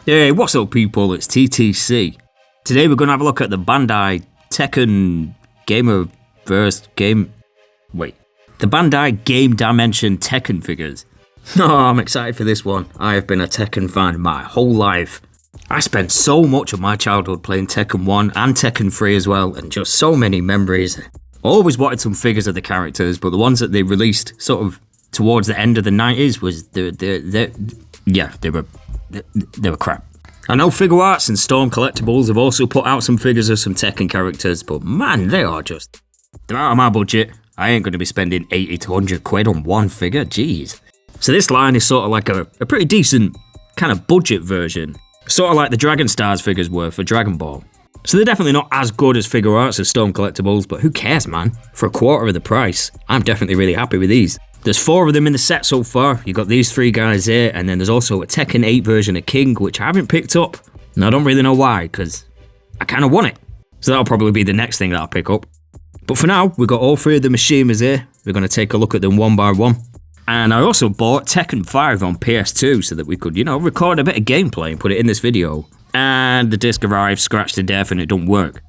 Hey, what's up people, it's TTC. Today we're going to have a look at the Bandai Tekken Game. The Bandai Game Dimension Tekken figures. Oh, I'm excited for this one. I have been a Tekken fan my whole life. I spent so much of my childhood playing Tekken 1 and Tekken 3 as well, and just so many memories. Always wanted some figures of the characters, but the ones that they released sort of towards the end of the 90s was they were crap. I know Figure Arts and Storm Collectibles have also put out some figures of some Tekken characters, but man, they're out of my budget. I ain't going to be spending 80 to 100 quid on one figure, jeez. So this line is sort of like a pretty decent kind of budget version, sort of like the Dragon Stars figures were for Dragon Ball. So they're definitely not as good as Figure Arts or Storm Collectibles, but who cares, man? For a quarter of the price, I'm definitely really happy with these. There's 4 of them in the set so far. You got these 3 guys here, and then there's also a Tekken 8 version of King, which I haven't picked up. And I don't really know why, because I kind of want it. So that'll probably be the next thing that I'll pick up. But for now, we've got all 3 of the Mishimas here. We're going to take a look at them one by one. And I also bought Tekken 5 on PS2 so that we could, record a bit of gameplay and put it in this video. And the disc arrived, scratched to death, and it don't work.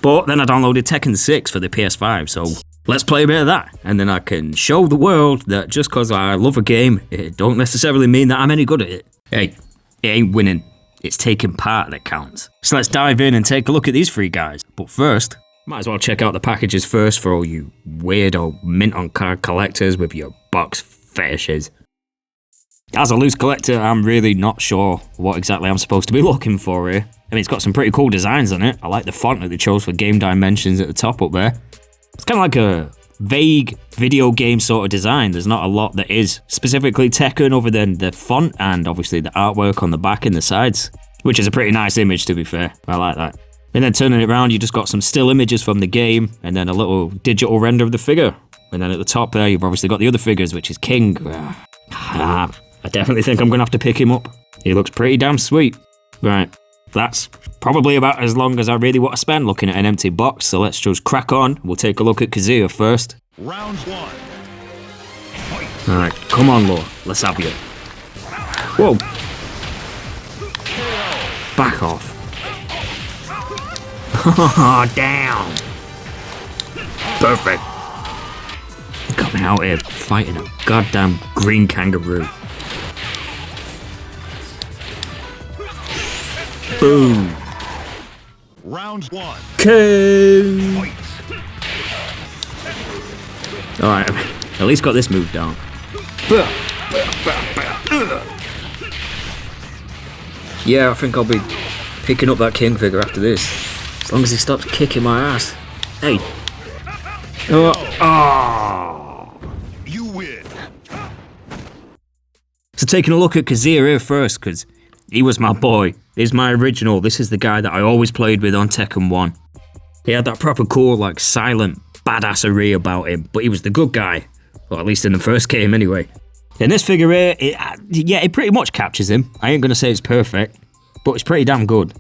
But then I downloaded Tekken 6 for the PS5, so let's play a bit of that. And then I can show the world that just because I love a game, it don't necessarily mean that I'm any good at it. Hey, it ain't winning, it's taking part that counts. So let's dive in and take a look at these 3 guys. But first, might as well check out the packages first for all you weirdo mint-on-card collectors with your box fetishes. As a loose collector, I'm really not sure what exactly I'm supposed to be looking for here. I mean, it's got some pretty cool designs on it. I like the font that they chose for Game Dimensions at the top up there. It's kind of like a vague video game sort of design. There's not a lot that is specifically Tekken other than the font and obviously the artwork on the back and the sides, which is a pretty nice image to be fair. I like that. And then turning it around, you just got some still images from the game and then a little digital render of the figure. And then at the top there, you've obviously got the other figures, which is King. I definitely think I'm going to have to pick him up. He looks pretty damn sweet. Right, that's probably about as long as I really want to spend looking at an empty box, so let's just crack on. We'll take a look at Kazuya first. Round 1. Fight. Alright, come on, Law. Let's have you. Whoa. Back off. Down. Perfect. Coming out here fighting a goddamn green kangaroo. Boom. Round 1. King. Alright, at least got this move down. Yeah, I think I'll be picking up that King figure after this. As long as he stops kicking my ass. Hey. You win. So taking a look at Kazuya here first, because he was my boy. He's my original. This is the guy that I always played with on Tekken 1. He had that proper cool, like, silent badassery about him, but he was the good guy. Or at least in the first game, anyway. In this figure here, it pretty much captures him. I ain't going to say it's perfect, but it's pretty damn good.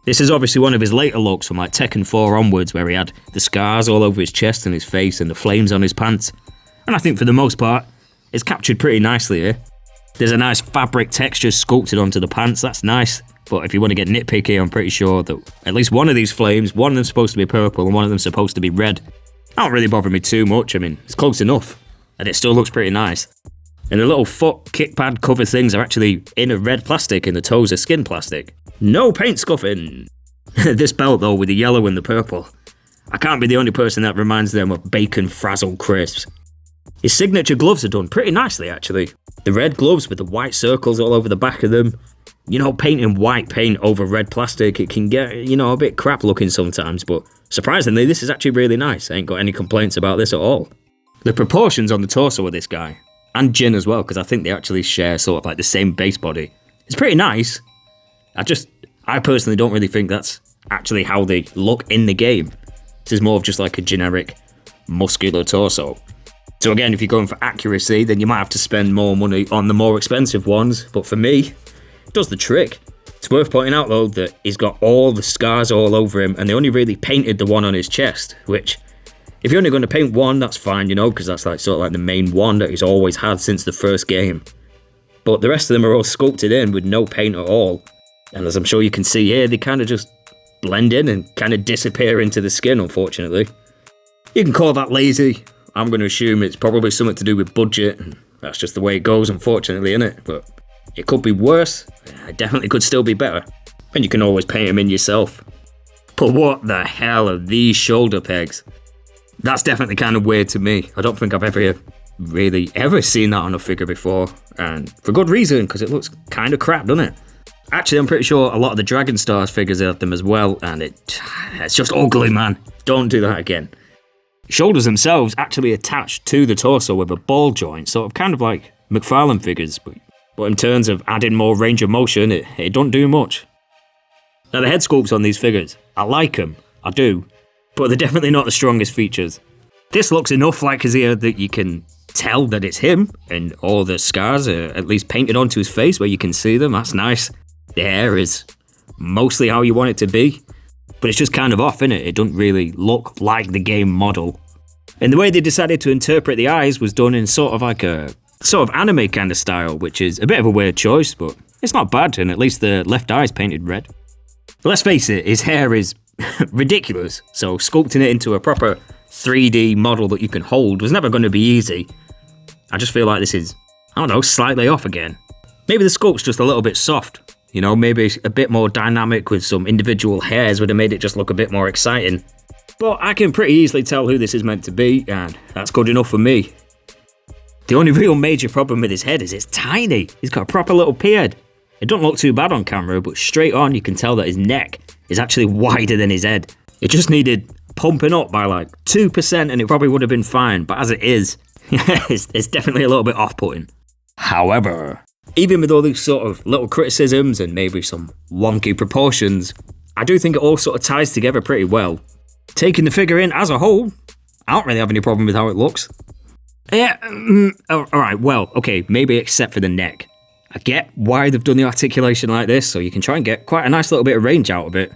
This is obviously one of his later looks from, like, Tekken 4 onwards, where he had the scars all over his chest and his face and the flames on his pants. And I think for the most part, it's captured pretty nicely here. There's a nice fabric texture sculpted onto the pants, that's nice. But if you want to get nitpicky, I'm pretty sure that at least one of these flames, one of them's supposed to be purple and one of them's supposed to be red. That don't really bother me too much, I mean, it's close enough. And it still looks pretty nice. And the little foot kick pad cover things are actually in a red plastic and the toes are skin plastic. No paint scuffing! This belt though, with the yellow and the purple. I can't be the only person that reminds them of bacon frazzled crisps. His signature gloves are done pretty nicely actually. The red gloves with the white circles all over the back of them. You know, painting white paint over red plastic, it can get, a bit crap looking sometimes, but surprisingly, this is actually really nice. I ain't got any complaints about this at all. The proportions on the torso of this guy, and Jin as well, because I think they actually share sort of like the same base body. It's pretty nice. I personally don't really think that's actually how they look in the game. This is more of just like a generic muscular torso. So again, if you're going for accuracy, then you might have to spend more money on the more expensive ones, but for me, it does the trick. It's worth pointing out though that he's got all the scars all over him and they only really painted the one on his chest, which if you're only going to paint one, that's fine, because that's like sort of like the main one that he's always had since the first game. But the rest of them are all sculpted in with no paint at all. And as I'm sure you can see here, they kind of just blend in and kind of disappear into the skin, unfortunately. You can call that lazy. I'm going to assume it's probably something to do with budget, and that's just the way it goes, unfortunately, innit? But it could be worse. It definitely could still be better. And you can always paint them in yourself. But what the hell are these shoulder pegs? That's definitely kind of weird to me. I don't think I've ever seen that on a figure before. And for good reason, because it looks kind of crap, doesn't it? Actually, I'm pretty sure a lot of the Dragon Stars figures have them as well, and it's just ugly, man. Don't do that again. Shoulders themselves actually attached to the torso with a ball joint, sort of kind of like McFarlane figures, but in terms of adding more range of motion, it don't do much. Now the head sculpts on these figures, I like them, I do, but they're definitely not the strongest features. This looks enough like Kazuya that you can tell that it's him, and all the scars are at least painted onto his face where you can see them, that's nice. The hair is mostly how you want it to be, but it's just kind of off, innit? It doesn't really look like the game model. And the way they decided to interpret the eyes was done in sort of like a anime kind of style, which is a bit of a weird choice, but it's not bad, and at least the left eye's painted red. But let's face it, his hair is ridiculous, so sculpting it into a proper 3D model that you can hold was never going to be easy. I just feel like this is, I don't know, slightly off again. Maybe the sculpt's just a little bit soft. You know, maybe a bit more dynamic with some individual hairs would have made it just look a bit more exciting. But I can pretty easily tell who this is meant to be, and that's good enough for me. The only real major problem with his head is it's tiny. He's got a proper little pea-head. It don't look too bad on camera, but straight on you can tell that his neck is actually wider than his head. It just needed pumping up by like 2% and it probably would have been fine, but as it is, it's definitely a little bit off-putting. However, even with all these sort of little criticisms and maybe some wonky proportions, I do think it all sort of ties together pretty well. Taking the figure in as a whole, I don't really have any problem with how it looks. Yeah, alright, well, okay, maybe except for the neck. I get why they've done the articulation like this, so you can try and get quite a nice little bit of range out of it.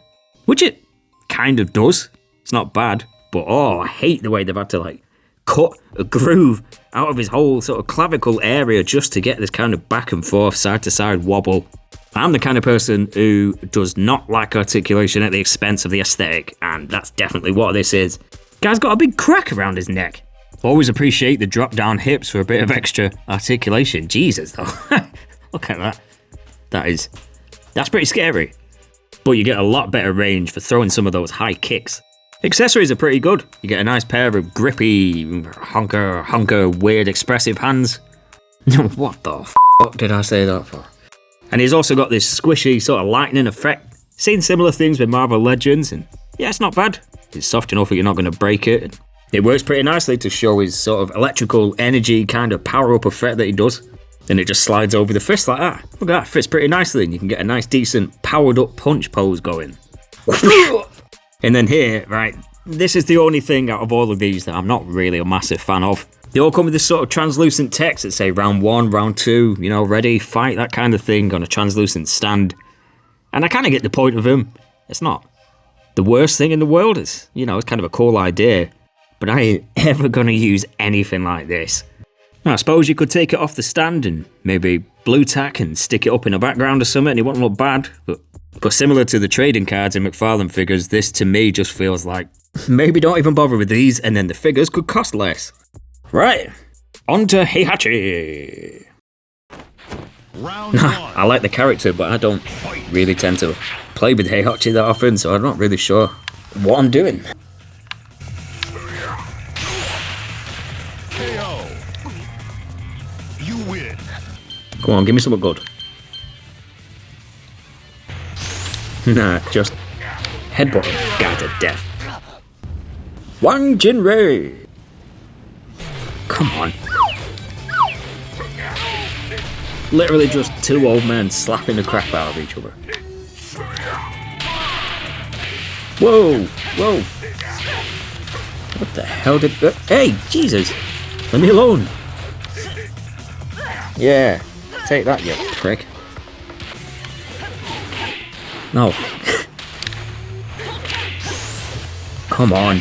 Which it kind of does. It's not bad, but oh, I hate the way they've had to like cut a groove out of his whole sort of clavicle area just to get this kind of back and forth, side to side wobble. I'm the kind of person who does not like articulation at the expense of the aesthetic, and that's definitely what this is. Guy's got a big crack around his neck. Always appreciate the drop down hips for a bit of extra articulation. Jesus though. Look at that. That's pretty scary. But you get a lot better range for throwing some of those high kicks. Accessories are pretty good. You get a nice pair of grippy, hunker, weird, expressive hands. What the f*** did I say that for? And he's also got this squishy sort of lightning effect. Seen similar things with Marvel Legends, and yeah, it's not bad. It's soft enough that you're not going to break it. It works pretty nicely to show his sort of electrical energy kind of power-up effect that he does. And it just slides over the fist like that. Look at that, fits pretty nicely, and you can get a nice, decent, powered-up punch pose going. And then here, right, this is the only thing out of all of these that I'm not really a massive fan of. They all come with this sort of translucent text that say round 1, round 2, you know, ready, fight, that kind of thing on a translucent stand. And I kind of get the point of them. It's not the worst thing in the world. It's, you know, it's kind of a cool idea. But I ain't ever going to use anything like this. Now, I suppose you could take it off the stand and maybe blue tack and stick it up in the background or something and it won't look bad. But similar to the trading cards in McFarlane figures, this to me just feels like maybe don't even bother with these and then the figures could cost less. Right, on to Heihachi. Round 1. I like the character, but I don't really tend to play with Heihachi that often, so I'm not really sure what I'm doing. KO. You win. Come on, give me something good. Nah, just headbutt guy to death. Wang Jinrei. Come on. Literally just two old men slapping the crap out of each other. Whoa, whoa. What the hell did... Hey, Jesus. Let me alone. Yeah, take that, you prick. No. Come on,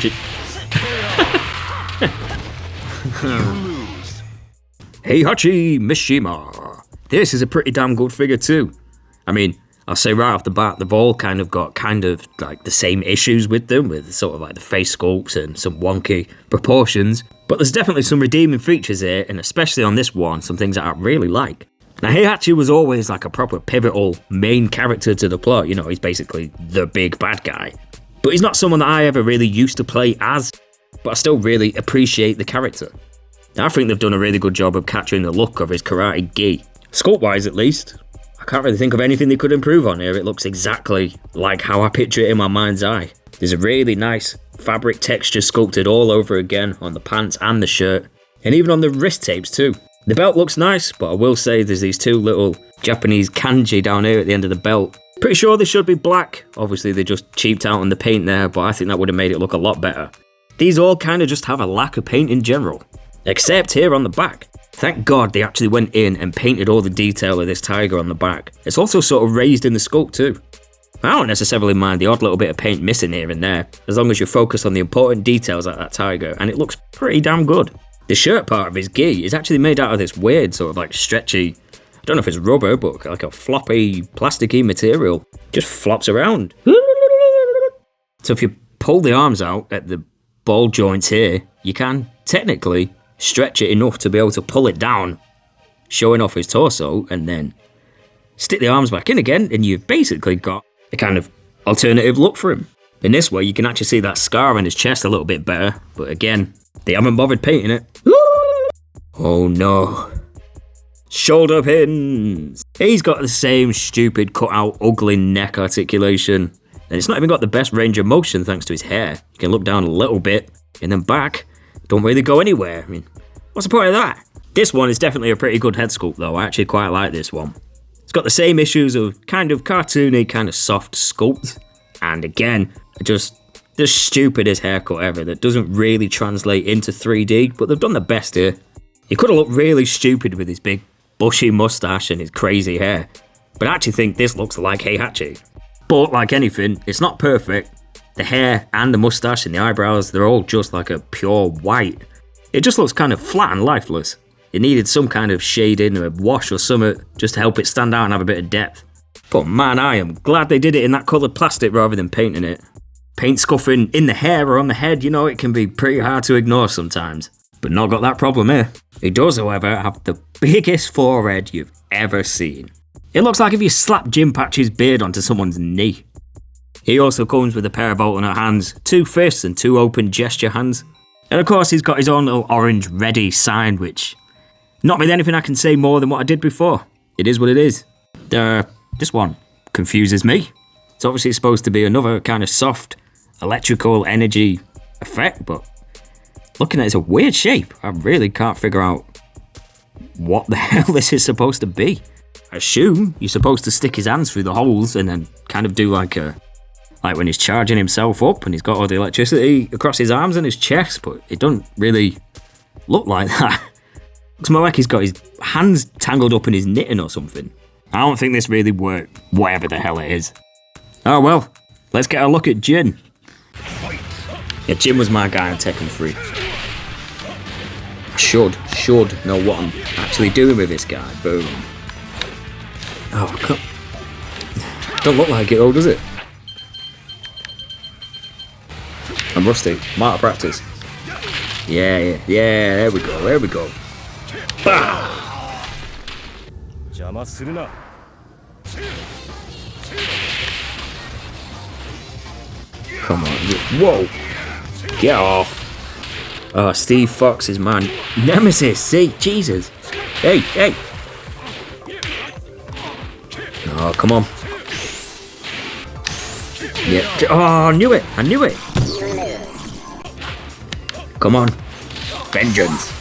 Heihachi Mishima. This is a pretty damn good figure too. I mean, I'll say right off the bat, they've all kind of got like the same issues with them, with sort of like the face sculpts and some wonky proportions. But there's definitely some redeeming features here, and especially on this one, some things that I really like. Now, Heihachi was always like a proper pivotal main character to the plot. You know, he's basically the big bad guy. But he's not someone that I ever really used to play as, but I still really appreciate the character. Now, I think they've done a really good job of capturing the look of his karate gi. Sculpt-wise, at least. I can't really think of anything they could improve on here. It looks exactly like how I picture it in my mind's eye. There's a really nice fabric texture sculpted all over again on the pants and the shirt, and even on the wrist tapes too. The belt looks nice, but I will say there's these two little Japanese kanji down here at the end of the belt. Pretty sure they should be black. Obviously they just cheaped out on the paint there, but I think that would have made it look a lot better. These all kind of just have a lack of paint in general, except here on the back. Thank God they actually went in and painted all the detail of this tiger on the back. It's also sort of raised in the sculpt too. I don't necessarily mind the odd little bit of paint missing here and there, as long as you focus on the important details like that tiger, and it looks pretty damn good. The shirt part of his gi is actually made out of this weird sort of like stretchy, I don't know if it's rubber, but like a floppy, plasticky material. Just flops around. So if you pull the arms out at the ball joints here, you can technically stretch it enough to be able to pull it down, showing off his torso, and then stick the arms back in again, and you've basically got a kind of alternative look for him. In this way, you can actually see that scar on his chest a little bit better, but again, they haven't bothered painting it. Oh no. Shoulder pins! He's got the same stupid cut-out, ugly neck articulation, and it's not even got the best range of motion thanks to his hair. You can look down a little bit, and then back, don't really go anywhere. I mean, what's the point of that? This one is definitely a pretty good head sculpt though. I actually quite like this one. It's got the same issues of kind of cartoony, kind of soft sculpt, and again, just the stupidest haircut ever that doesn't really translate into 3D, but they've done the best here. He could have looked really stupid with his big bushy mustache and his crazy hair, but I actually think this looks like Heihachi. But like anything, it's not perfect. The hair and the mustache and the eyebrows, they're all just like a pure white. It just looks kind of flat and lifeless. It needed some kind of shading or a wash or something just to help it stand out and have a bit of depth. But man, I am glad they did it in that coloured plastic rather than painting it. Paint scuffing in the hair or on the head, you know, it can be pretty hard to ignore sometimes. But not got that problem here. He does, however, have the biggest forehead you've ever seen. It looks like if you slap Jim Patch's beard onto someone's knee. He also comes with a pair of alternate hands, 2 fists and 2 open gesture hands. And of course he's got his own little orange ready sign, which not with anything I can say more than what I did before. It is what it is. This one confuses me. It's obviously supposed to be another kind of soft electrical energy effect, but looking at it, it's a weird shape. I really can't figure out what the hell this is supposed to be. I assume you're supposed to stick his hands through the holes and then kind of do like when he's charging himself up and he's got all the electricity across his arms and his chest, but it doesn't really look like that. Looks more like he's got his hands tangled up in his knitting or something. I don't think this really worked, whatever the hell it is. Oh well, let's get a look at Jin. Yeah, Jin was my guy on Tekken 3. I should know what I'm actually doing with this guy. Boom. Oh, I can't. Don't look like it though, does it? I'm rusty. I'm out of practice. Yeah, there we go. Bah! Come on. Whoa! Get off! Oh, Steve Fox is my nemesis. See, Jesus. Hey! Oh, come on. Yeah. Oh, I knew it. Come on. Vengeance.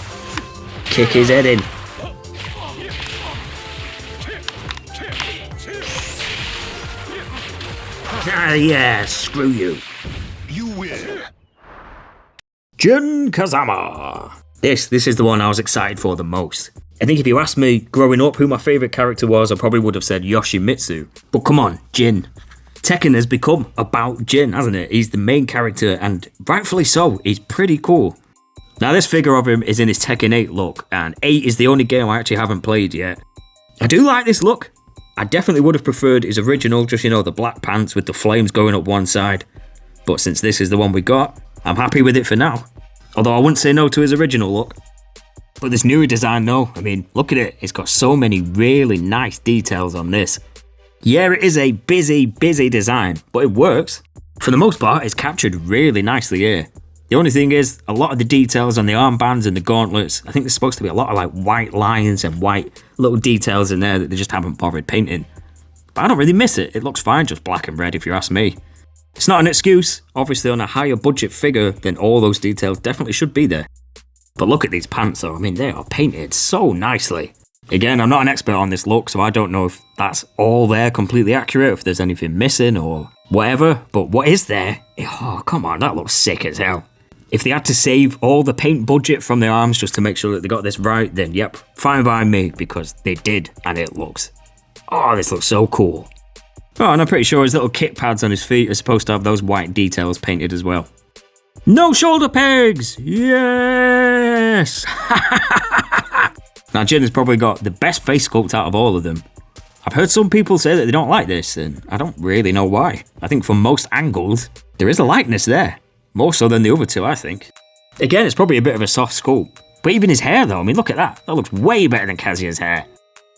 Kick his head in. Ah, yeah, screw you. You win. Jin Kazama. This is the one I was excited for the most. I think if you asked me growing up who my favourite character was, I probably would have said Yoshimitsu. But come on, Jin. Tekken has become about Jin, hasn't it? He's the main character, and rightfully so, he's pretty cool. Now this figure of him is in his Tekken 8 look, and 8 is the only game I actually haven't played yet. I do like this look. I definitely would have preferred his original, just, the black pants with the flames going up one side. But since this is the one we got, I'm happy with it for now. Although I wouldn't say no to his original look. But this newer design though, look at it. It's got so many really nice details on this. Yeah, it is a busy design, but it works. For the most part, it's captured really nicely here. The only thing is, a lot of the details on the armbands and the gauntlets, I think there's supposed to be a lot of like white lines and white little details in there that they just haven't bothered painting. But I don't really miss it. It looks fine just black and red if you ask me. It's not an excuse. Obviously on a higher budget figure, then all those details definitely should be there. But look at these pants though, they are painted so nicely. Again, I'm not an expert on this look, so I don't know if that's all there completely accurate, if there's anything missing or whatever, but what is there? Oh, come on, that looks sick as hell. If they had to save all the paint budget from their arms just to make sure that they got this right, then yep, fine by me, because they did, and it looks... Oh, this looks so cool. Oh, and I'm pretty sure his little kick pads on his feet are supposed to have those white details painted as well. No shoulder pegs! Yes! Now, Jin has probably got the best face sculpt out of all of them. I've heard some people say that they don't like this, and I don't really know why. I think from most angles, there is a likeness there. More so than the other two, I think. Again, it's probably a bit of a soft sculpt. But even his hair, though, look at that. That looks way better than Kazuya's hair.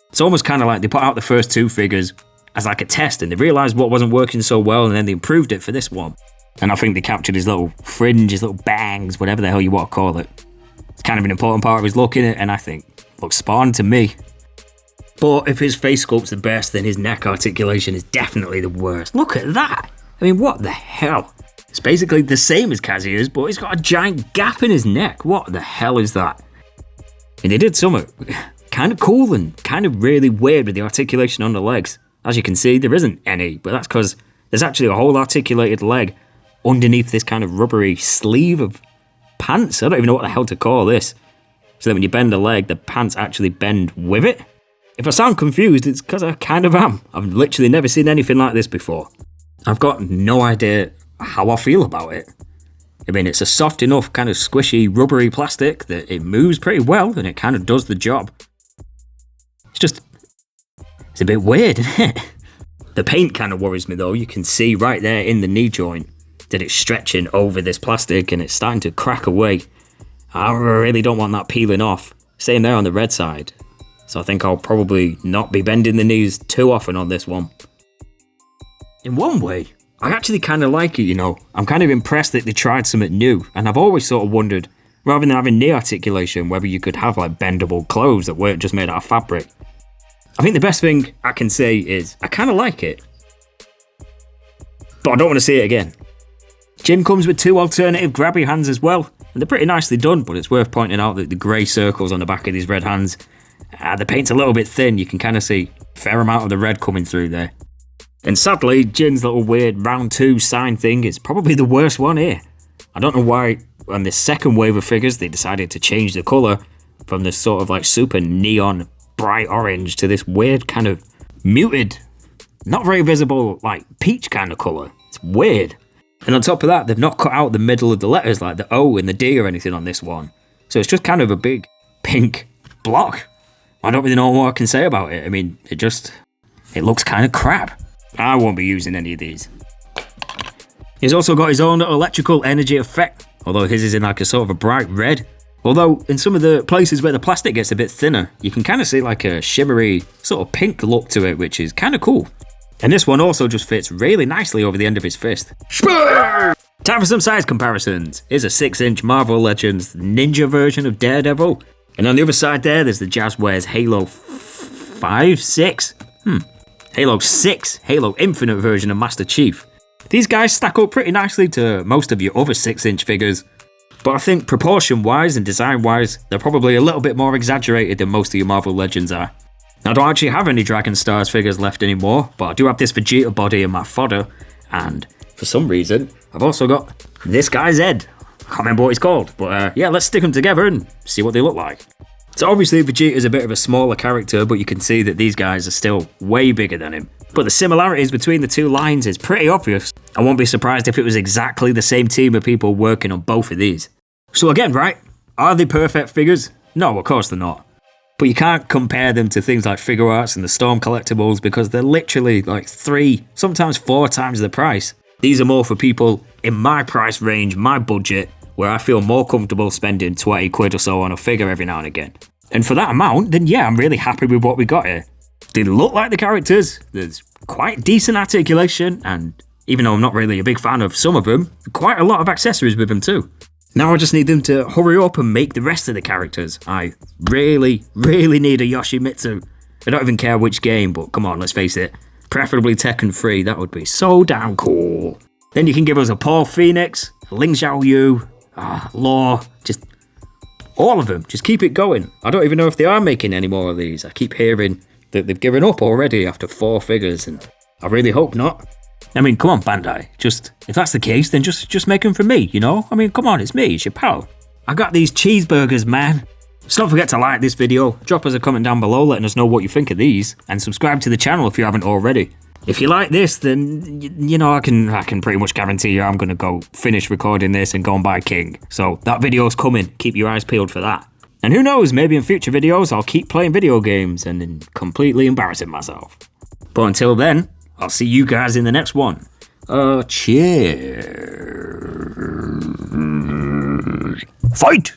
It's almost kind of like they put out the first two figures as like a test, and they realised what wasn't working so well, and then they improved it for this one. And I think they captured his little fringe, his little bangs, whatever the hell you want to call it. It's kind of an important part of his look in it, and I think looks spot on to me. But if his face sculpt's the best, then his neck articulation is definitely the worst. Look at that! What the hell? It's basically the same as Kazuya's, but he's got a giant gap in his neck. What the hell is that? And they did something kind of cool and kind of really weird with the articulation on the legs. As you can see, there isn't any, but that's because there's actually a whole articulated leg underneath this kind of rubbery sleeve of pants. I don't even know what the hell to call this. So that when you bend the leg, the pants actually bend with it. If I sound confused, it's because I kind of am. I've literally never seen anything like this before. I've got no idea how I feel about it. It's a soft enough, kind of squishy, rubbery plastic that it moves pretty well and it kind of does the job. It's a bit weird, isn't it? The paint kind of worries me though. You can see right there in the knee joint that it's stretching over this plastic and it's starting to crack away. I really don't want that peeling off. Same there on the red side. So I think I'll probably not be bending the knees too often on this one. In one way, I actually kind of like it, I'm kind of impressed that they tried something new, and I've always sort of wondered, rather than having knee articulation, whether you could have like bendable clothes that weren't just made out of fabric. I think the best thing I can say is I kind of like it, but I don't want to see it again. Jin comes with two alternative grabby hands as well, and they're pretty nicely done, but it's worth pointing out that the grey circles on the back of these red hands, the paint's a little bit thin. You can kind of see a fair amount of the red coming through there. And sadly, Jin's little weird round 2 sign thing is probably the worst one here. I don't know why on this second wave of figures they decided to change the colour from this sort of like super neon bright orange to this weird kind of muted, not very visible like peach kind of colour. It's weird. And on top of that, they've not cut out the middle of the letters like the O and the D or anything on this one. So it's just kind of a big pink block. I don't really know what I can say about it. It looks kind of crap. I won't be using any of these. He's also got his own electrical energy effect, although his is in like a sort of a bright red. Although in some of the places where the plastic gets a bit thinner, you can kind of see like a shimmery sort of pink look to it, which is kind of cool. And this one also just fits really nicely over the end of his fist. Time for some size comparisons. Here's a 6-inch Marvel Legends Ninja version of Daredevil. And on the other side there's the Jazzwares Halo 6? Halo 6, Halo Infinite version of Master Chief. These guys stack up pretty nicely to most of your other 6-inch figures. But I think proportion-wise and design-wise, they're probably a little bit more exaggerated than most of your Marvel Legends are. Now, I don't actually have any Dragon Stars figures left anymore, but I do have this Vegeta body in my fodder, and for some reason, I've also got this guy's head. I can't remember what he's called, but yeah, let's stick them together and see what they look like. So obviously Vegeta's a bit of a smaller character, but you can see that these guys are still way bigger than him. But the similarities between the two lines is pretty obvious. I won't be surprised if it was exactly the same team of people working on both of these. So again, right, are they perfect figures? No, of course they're not. But you can't compare them to things like Figure Arts and the Storm collectibles because they're literally like 3, sometimes 4 times the price. These are more for people in my price range, my budget, where I feel more comfortable spending 20 quid or so on a figure every now and again. And for that amount, then yeah, I'm really happy with what we got here. They look like the characters, there's quite decent articulation, and even though I'm not really a big fan of some of them, quite a lot of accessories with them too. Now I just need them to hurry up and make the rest of the characters. I really need a Yoshimitsu. I don't even care which game, but come on, let's face it. Preferably Tekken 3, that would be so damn cool. Then you can give us a Paul Phoenix, a Ling Xiaoyu, Law, just all of them. Just keep it going. I don't even know if they are making any more of these. I keep hearing that they've given up already after 4 figures, and I really hope not. I mean, come on, Bandai. If that's the case, then just make them for me, you know? I mean, come on, it's me, it's your pal. I got these cheeseburgers, man. So don't forget to like this video, drop us a comment down below letting us know what you think of these, and subscribe to the channel if you haven't already. If you like this, then, you know, I can pretty much guarantee you I'm going to go finish recording this and go and buy King. So that video's coming, keep your eyes peeled for that. And who knows, maybe in future videos I'll keep playing video games and completely embarrassing myself. But until then, I'll see you guys in the next one. Cheers. Fight!